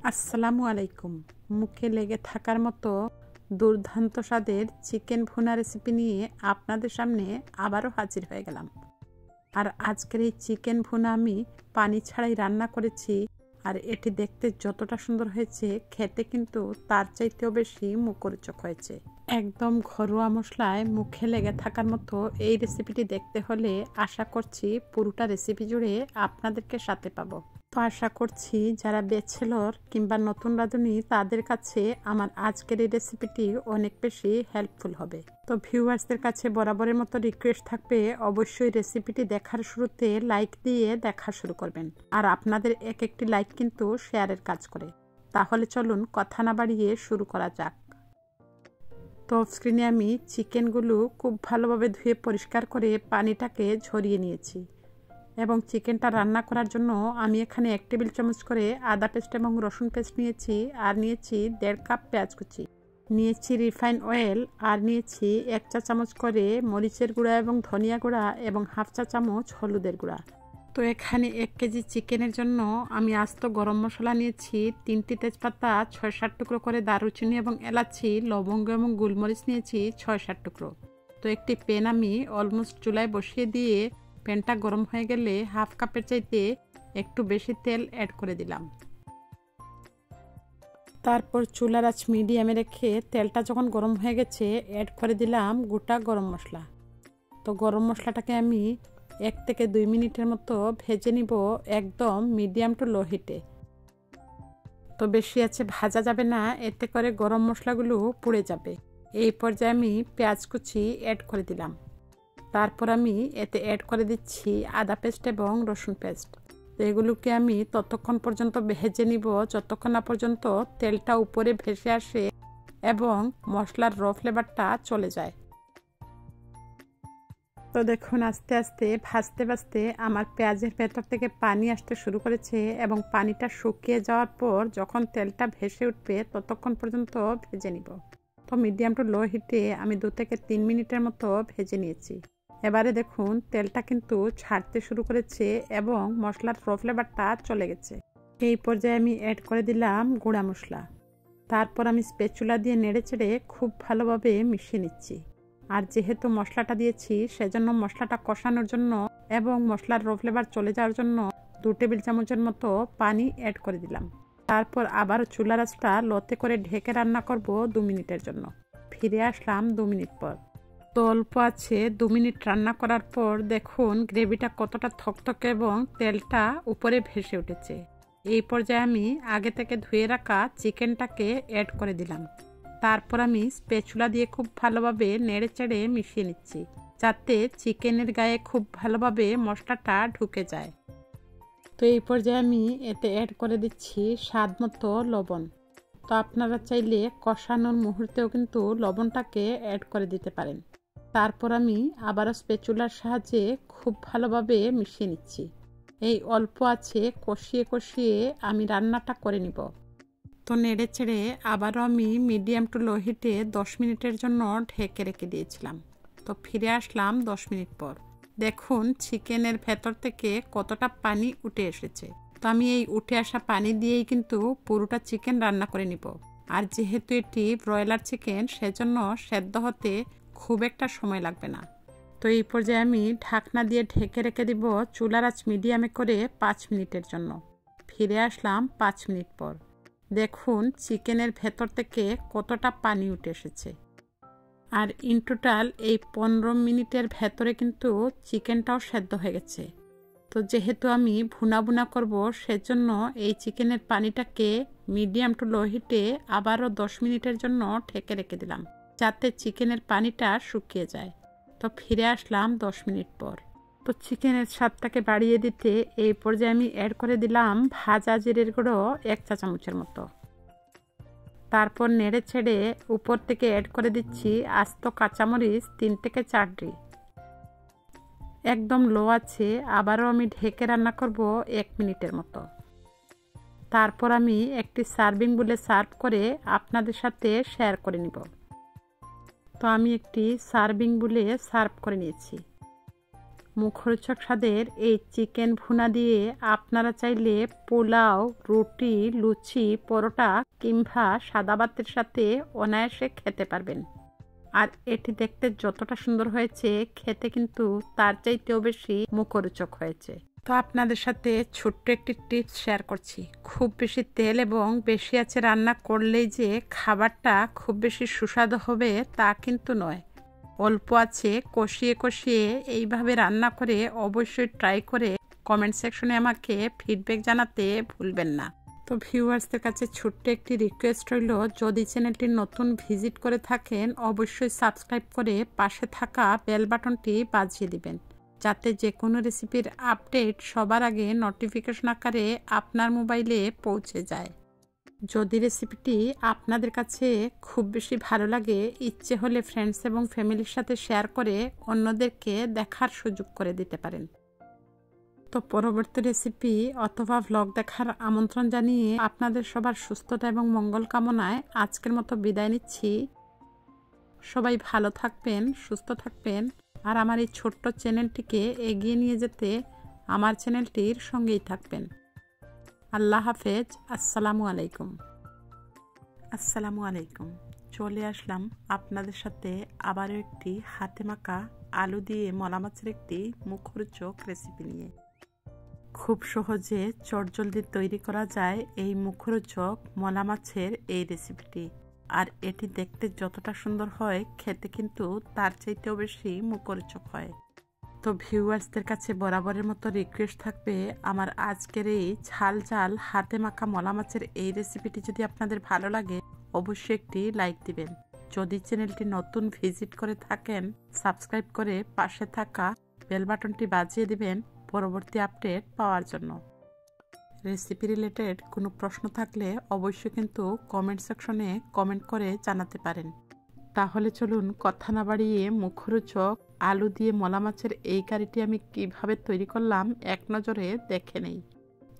আসসালামু আলাইকুম। মুখে লেগে থাকার মতো দুর্দান্ত স্বাদের চিকেন ভুনা রেসিপি নিয়ে আপনাদের সামনে আবারও হাজির হয়ে গেলাম। আর আজকের এই চিকেন ভুনা আমি পানি ছাড়াই রান্না করেছি। আর এটি দেখতে যতটা সুন্দর হয়েছে, খেতে কিন্তু তার চাইতেও বেশি মুখরোচক হয়েছে। একদম ঘরোয়া মশলায় মুখে লেগে থাকার মতো এই রেসিপিটি দেখতে হলে আশা করছি পুরোটা রেসিপি জুড়ে আপনাদেরকে সাথে পাবো। তো আশা করছি যারা ব্যাচেলর কিংবা নতুন রাঁধুনি তাদের কাছে আমার আজকের এই রেসিপিটি অনেক বেশি হেল্পফুল হবে। তো ভিউয়ার্সদের কাছে বরাবরের মতো রিকোয়েস্ট থাকবে, অবশ্যই রেসিপিটি দেখার শুরুতে লাইক দিয়ে দেখা শুরু করবেন। আর আপনাদের এক একটি লাইক কিন্তু শেয়ারের কাজ করে। তাহলে চলুন কথা না বাড়িয়ে শুরু করা যাক। তো স্ক্রিনে আমি চিকেনগুলো খুব ভালোভাবে ধুয়ে পরিষ্কার করে পানিটাকে ঝরিয়ে নিয়েছি। এবং চিকেনটা রান্না করার জন্য আমি এখানে 1 টেবিল চামচ করে আদা পেস্ট এবং রসুন পেস্ট নিয়েছি। আর নিয়েছি 1.5 কাপ পেঁয়াজ কুচি, নিয়েছি রিফাইন অয়েল, আর নিয়েছি 1 চা চামচ করে মরিচের গুঁড়া এবং ধনিয়া গুঁড়া এবং 1/2 চা চামচ হলুদের গুঁড়া। তো এখানে 1 কেজি চিকেনের জন্য আমি আস্ত গরম মশলা নিয়েছি, 3টি তেজপাতা, 6-7 টুকরো করে দারুচিনি এবং এলাচি, লবঙ্গ এবং গোলমরিচ নিয়েছি 6-7 টুকরো। তো একটি প্যান আমি অলমোস্ট চুলায় বসিয়ে দিয়ে প্যানটা গরম হয়ে গেলে 1/2 কাপের চাইতে একটু বেশি তেল অ্যাড করে দিলাম। তারপর চুলার আঁচ মিডিয়ামে রেখে তেলটা যখন গরম হয়ে গেছে অ্যাড করে দিলাম গোটা গরম মশলা। তো গরম মশলাটাকে আমি 1 থেকে 2 মিনিটের মতো ভেজে নিব, একদম মিডিয়াম টু লো হিটে। তো বেশি আছে ভাজা যাবে না, এতে করে গরম মশলাগুলো পুড়ে যাবে। এই পর্যায়ে আমি পেঁয়াজ কুচি অ্যাড করে দিলাম। তারপর আমি এতে অ্যাড করে দিচ্ছি আদা পেস্ট এবং রসুন পেস্ট। তো এগুলোকে আমি ততক্ষণ পর্যন্ত ভেজে নিব যতক্ষণ না পর্যন্ত তেলটা উপরে ভেসে আসে এবং মশলার র ফ্লেভারটা চলে যায়। তো দেখুন আস্তে আস্তে ভাজতে ভাজতে আমার পেঁয়াজের ভেতর থেকে পানি আসতে শুরু করেছে এবং পানিটা শুকিয়ে যাওয়ার পর যখন তেলটা ভেসে উঠবে ততক্ষণ পর্যন্ত ভেজে নিব। তো মিডিয়াম টু লো হিটে আমি 2 থেকে 3 মিনিটের মতো ভেজে নিয়েছি। এবারে দেখুন তেলটা কিন্তু ছাড়তে শুরু করেছে এবং মশলার র ফ্লেভারটা চলে গেছে। এই পর্যায়ে আমি অ্যাড করে দিলাম গুঁড়া মশলা। তারপর আমি স্প্যাচুলা দিয়ে নেড়েচেড়ে খুব ভালোভাবে মিশিয়ে নিচ্ছি। আর যেহেতু মশলাটা দিয়েছি সেজন্য মশলাটা কষানোর জন্য এবং মশলার র ফ্লেভার চলে যাওয়ার জন্য 2 টেবিল চামচের মতো পানি অ্যাড করে দিলাম। তারপর আবার চুলার আঁচটা লোতে করে ঢেকে রান্না করব 2 মিনিটের জন্য। ফিরে আসলাম 2 মিনিট পর। তো অল্প আছে 2 মিনিট রান্না করার পর দেখুন গ্রেভিটা কতটা থকথকে এবং তেলটা উপরে ভেসে উঠেছে। এই পর্যায়ে আমি আগে থেকে ধুয়ে রাখা চিকেনটাকে অ্যাড করে দিলাম। তারপর আমি স্প্যাচুলা দিয়ে খুব ভালোভাবে নেড়েচেড়ে মিশিয়ে নিচ্ছি, যাতে চিকেনের গায়ে খুব ভালোভাবে মশলাটা ঢুকে যায়। তো এই পর্যায়ে আমি এতে অ্যাড করে দিচ্ছি স্বাদ মতো লবণ। তো আপনারা চাইলে কষানোর মুহূর্তেও কিন্তু লবণটাকে অ্যাড করে দিতে পারেন। তারপর আমি আবারও স্প্যাচুলার সাহায্যে খুব ভালোভাবে মিশিয়ে নিচ্ছি। এই অল্প আছে কষিয়ে কষিয়ে আমি রান্নাটা করে নিব। তো নেড়ে চেড়ে আবারও আমি মিডিয়াম টু লো হিটে 10 মিনিটের জন্য ঢেকে রেখে দিয়েছিলাম। তো ফিরে আসলাম 10 মিনিট পর। দেখুন চিকেনের ভেতর থেকে কতটা পানি উঠে এসেছে। তো আমি এই উঠে আসা পানি দিয়েই কিন্তু পুরোটা চিকেন রান্না করে নিব। আর যেহেতু এটি ব্রয়লার চিকেন সেজন্য সেদ্ধ হতে খুব একটা সময় লাগবে না। তো এই পর্যায়ে আমি ঢাকনা দিয়ে ঢেকে রেখে দিব চুলার আঁচ মিডিয়ামে করে 5 মিনিটের জন্য। ফিরে আসলাম 5 মিনিট পর। দেখুন চিকেনের ভেতর থেকে কতটা পানি উঠে এসেছে। আর ইন টোটাল এই 15 মিনিটের ভেতরে কিন্তু চিকেনটাও সেদ্ধ হয়ে গেছে। তো যেহেতু আমি ভুনা ভুনা করব সেজন্য এই চিকেনের পানিটাকে মিডিয়াম টু লো হিটে আবারও 10 মিনিটের জন্য ঢেকে রেখে দিলাম, যাতে চিকেনের পানিটা শুকিয়ে যায়। তো ফিরে আসলাম 10 মিনিট পর। তো চিকেনের স্বাদটাকে বাড়িয়ে দিতে এই পর্যায়ে আমি অ্যাড করে দিলাম ভাজা জিরের গুঁড়ো 1 চা চামচের মতো। তারপর নেড়ে ছেড়ে উপর থেকে অ্যাড করে দিচ্ছি আস্ত কাঁচামরিচ 3 থেকে 4টি। একদম লো আছে আবারও আমি ঢেকে রান্না করব 1 মিনিটের মতো। তারপর আমি একটি সার্ভিং বলে সার্ভ করে আপনাদের সাথে শেয়ার করে নিব। তো আমি একটি সার্ভিং বলে সার্ভ করে নিয়েছি। মুখরোচক স্বাদের এই চিকেন ভুনা দিয়ে আপনারা চাইলে পোলাও, রুটি, লুচি, পরোটা কিংবা সাদা ভাতের সাথে অনায়াসে খেতে পারবেন। আর এটি দেখতে যতটা সুন্দর হয়েছে, খেতে কিন্তু তার চাইতেও বেশি মুখরোচক হয়েছে। তো আপনাদের সাথে ছোট্ট একটি টিপস শেয়ার করছি। খুব বেশি তেল এবং বেশি আছে রান্না করলেই যে খাবারটা খুব বেশি সুস্বাদু হবে তা কিন্তু নয়। অল্প আছে কষিয়ে কষিয়ে এইভাবে রান্না করে অবশ্যই ট্রাই করে কমেন্ট সেকশনে আমাকে ফিডব্যাক জানাতে ভুলবেন না। তো ভিউয়ার্সদের কাছে ছোট্ট একটি রিকোয়েস্ট রইল, যদি চ্যানেলটি নতুন ভিজিট করে থাকেন অবশ্যই সাবস্ক্রাইব করে পাশে থাকা বেল বাটনটি বাজিয়ে দিবেন, যাতে যে কোনো রেসিপির আপডেট সবার আগে নোটিফিকেশন আকারে আপনার মোবাইলে পৌঁছে যায়। যদি রেসিপিটি আপনাদের কাছে খুব বেশি ভালো লাগে, ইচ্ছে হলে ফ্রেন্ডস এবং ফ্যামিলির সাথে শেয়ার করে অন্যদেরকে দেখার সুযোগ করে দিতে পারেন। তো পরবর্তী রেসিপি অথবা ভ্লগ দেখার আমন্ত্রণ জানিয়ে আপনাদের সবার সুস্থতা এবং মঙ্গল কামনায় আজকের মতো বিদায় নিচ্ছি। সবাই ভালো থাকবেন, সুস্থ থাকবেন, আর আমার এই ছোট্ট চ্যানেলটিকে এগিয়ে নিয়ে যেতে আমার চ্যানেলটির সঙ্গেই থাকবেন। আল্লাহ হাফেজ। আসসালামু আলাইকুম। আসসালামু আলাইকুম। চলে আসলাম আপনাদের সাথে আবারও একটি হাতে মাখা আলু দিয়ে মলা মাছের একটি মুখরোচক রেসিপি নিয়ে। খুব সহজে চটজলদি তৈরি করা যায় এই মুখরোচক মলা মাছের এই রেসিপিটি। আর এটি দেখতে যতটা সুন্দর হয়, খেতে কিন্তু তার চাইতেও বেশি মুখরোচক হয়। তো ভিউয়ার্সদের কাছে বরাবরের মতো রিকোয়েস্ট থাকবে, আমার আজকের এই ঝাল ঝাল হাতে মাখা মলা মাছের এই রেসিপিটি যদি আপনাদের ভালো লাগে অবশ্যই একটি লাইক দিবেন। যদি চ্যানেলটি নতুন ভিজিট করে থাকেন সাবস্ক্রাইব করে পাশে থাকা বেল বাটনটি বাজিয়ে দিবেন পরবর্তী আপডেট পাওয়ার জন্য। রেসিপি রিলেটেড কোনো প্রশ্ন থাকলে অবশ্যই কিন্তু কমেন্ট সেকশনে কমেন্ট করে জানাতে পারেন। তাহলে চলুন কথা না বাড়িয়ে মুখরোচক আলু দিয়ে মলা মাছের এই কারিটি আমি কিভাবে তৈরি করলাম এক নজরে দেখে নেই।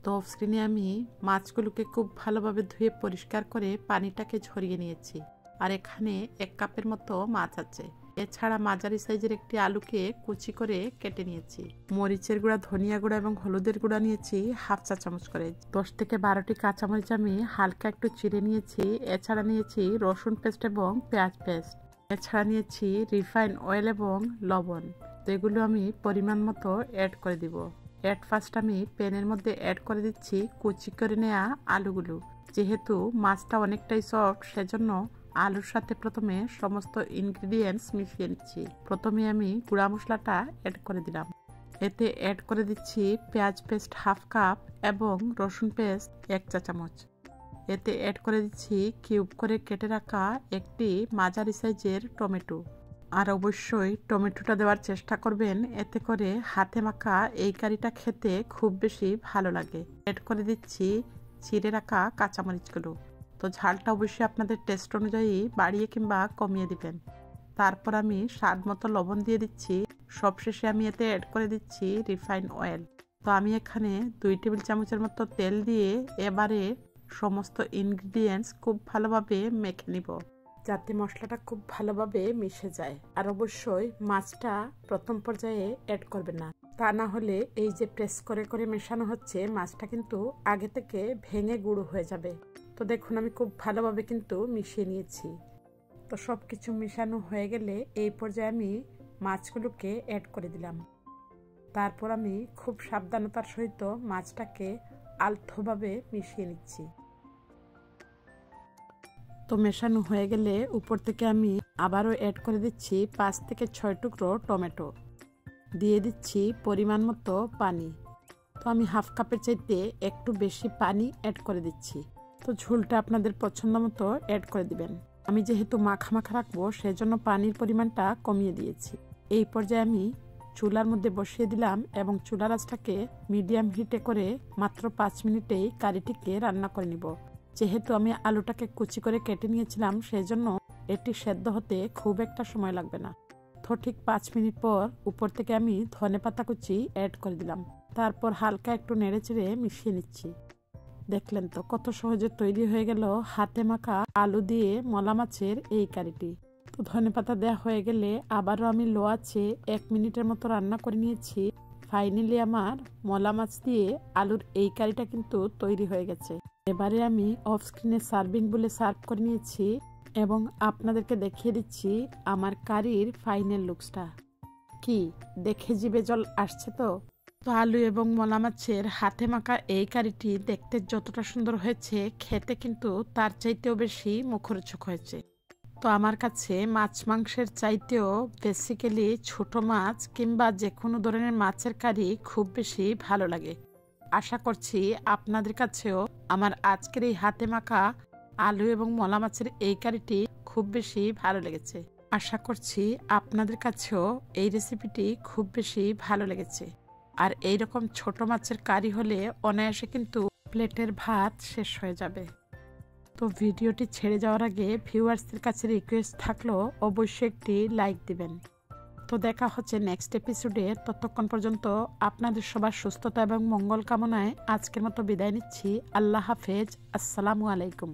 তো অফ স্ক্রিনে আমি মাছগুলোকে খুব ভালোভাবে ধুয়ে পরিষ্কার করে পানিটাকে ঝরিয়ে নিয়েছি। আর এখানে 1 কাপের মতো মাছ আছে। এছাড়া মাঝারি সাইজের একটি আলুকে কুচি করে কেটে নিয়েছি। মরিচের গুঁড়া, ধনিয়া গুঁড়া এবং হলুদের গুঁড়া নিয়েছি 1/2 চা চামচ করে। 10 থেকে 12টি কাঁচামরিচ আমি হালকা একটু চিড়ে নিয়েছি। এছাড়া নিয়েছি রসুন পেস্ট এবং পেঁয়াজ পেস্ট। এছাড়া নিয়েছি রিফাইন অয়েল এবং লবণ। তো এগুলো আমি পরিমাণ মতো অ্যাড করে দিব। ফার্স্ট আমি প্যানের মধ্যে অ্যাড করে দিচ্ছি কুচি করে নেওয়া আলুগুলো। যেহেতু মাছটা অনেকটাই সফট, সেজন্য আলুর সাথে প্রথমে সমস্ত ইনগ্রিডিয়েন্টস মিশিয়ে নিচ্ছি। প্রথমে আমি গুঁড়া মশলাটা অ্যাড করে দিলাম। এতে অ্যাড করে দিচ্ছি পেঁয়াজ পেস্ট 1/2 কাপ এবং রসুন পেস্ট 1 চা চামচ। এতে অ্যাড করে দিচ্ছি কিউব করে কেটে রাখা একটি মাঝারি সাইজের টমেটো। আর অবশ্যই টমেটোটা দেওয়ার চেষ্টা করবেন, এতে করে হাতে মাখা এই কারিটা খেতে খুব বেশি ভালো লাগে। অ্যাড করে দিচ্ছি চিড়ে রাখা কাঁচামরিচগুলো। তো ঝালটা অবশ্যই আপনাদের টেস্ট অনুযায়ী বাড়িয়ে কিংবা কমিয়ে দিবেন। তারপর আমি স্বাদ মতো লবণ দিয়ে দিচ্ছি। সবশেষে আমি এতে অ্যাড করে দিচ্ছি রিফাইন অয়েল। তো আমি এখানে 2 টেবিল চামচের মতো তেল দিয়ে এবারে সমস্ত ইনগ্রিডিয়েন্টস খুব ভালোভাবে মেখে নিব, যাতে মশলাটা খুব ভালোভাবে মিশে যায়। আর অবশ্যই মাছটা প্রথম পর্যায়ে অ্যাড করবেন না, তা না হলে এই যে প্রেস করে করে মেশানো হচ্ছে মাছটা কিন্তু আগে থেকে ভেঙে গুঁড়ো হয়ে যাবে। তো দেখুন আমি খুব ভালোভাবে কিন্তু মিশিয়ে নিয়েছি। তো সব কিছু মেশানো হয়ে গেলে এই পর্যায়ে আমি মাছগুলোকে অ্যাড করে দিলাম। তারপর আমি খুব সাবধানতার সহিত মাছটাকে আলতোভাবে মিশিয়ে নিচ্ছি। তো মেশানো হয়ে গেলে উপর থেকে আমি আবারও অ্যাড করে দিচ্ছি 5 থেকে 6 টুকরো টমেটো। দিয়ে দিচ্ছি পরিমাণ মতো পানি। তো আমি 1/2 কাপের চাইতে একটু বেশি পানি অ্যাড করে দিচ্ছি। তো ঝোলটা আপনাদের পছন্দ মতো অ্যাড করে দিবেন। আমি যেহেতু মাখা মাখা রাখবো সেজন্য পানির পরিমাণটা কমিয়ে দিয়েছি। এই পর্যায়ে আমি চুলার মধ্যে বসিয়ে দিলাম এবং চুলার আঁচটাকে মিডিয়াম হিটে করে মাত্র 5 মিনিটেই কারিটিকে রান্না করে নিব। যেহেতু আমি আলুটাকে কুচি করে কেটে নিয়েছিলাম সেজন্য এটি সেদ্ধ হতে খুব একটা সময় লাগবে না। তো ঠিক 5 মিনিট পর উপর থেকে আমি ধনেপাতা কুচি অ্যাড করে দিলাম। তারপর হালকা একটু নেড়েচেড়ে মিশিয়ে নিচ্ছি। দেখলেন তো কত সহজে তৈরি হয়ে গেল হাতে মাখা আলু দিয়ে মলা মাছের এই কারিটি। তো ধনেপাতা দেওয়া হয়ে গেলে আবারও আমি লো আঁচে 1 মিনিটের মতো রান্না করে নিয়েছি। ফাইনালি আমার মলা মাছ দিয়ে আলুর এই কারিটা কিন্তু তৈরি হয়ে গেছে। এবারে আমি অফ স্ক্রিনে সার্ভিং বলে সার্ভ করে নিয়েছি এবং আপনাদেরকে দেখিয়ে দিচ্ছি আমার কারির ফাইনাল লুকসটা। কি দেখে জিভে জল আসছে? তো আলু এবং মলা মাছের হাতে মাখা এই কারিটি দেখতে যতটা সুন্দর হয়েছে, খেতে কিন্তু তার চাইতেও বেশি মুখরোচক হয়েছে। তো আমার কাছে মাছ মাংসের চাইতেও বেসিক্যালি ছোট মাছ কিংবা যে কোনো ধরনের মাছের কারি খুব বেশি ভালো লাগে। আশা করছি আপনাদের কাছেও আমার আজকের এই হাতে মাখা আলু এবং মলা মাছের এই কারিটি খুব বেশি ভালো লেগেছে। আশা করছি আপনাদের কাছেও এই রেসিপিটি খুব বেশি ভালো লেগেছে। আর এইরকম ছোট মাছের কারি হলে অনায়াসে কিন্তু প্লেটের ভাত শেষ হয়ে যাবে। তো ভিডিওটি ছেড়ে যাওয়ার আগে ভিউয়ার্সদের কাছে রিকোয়েস্ট থাকলো অবশ্যই একটি লাইক দিবেন। তো দেখা হচ্ছে নেক্সট এপিসোডে। ততক্ষণ পর্যন্ত আপনাদের সবার সুস্থতা এবং মঙ্গল কামনায় আজকের মতো বিদায় নিচ্ছি। আল্লাহ হাফেজ। আসসালামু আলাইকুম।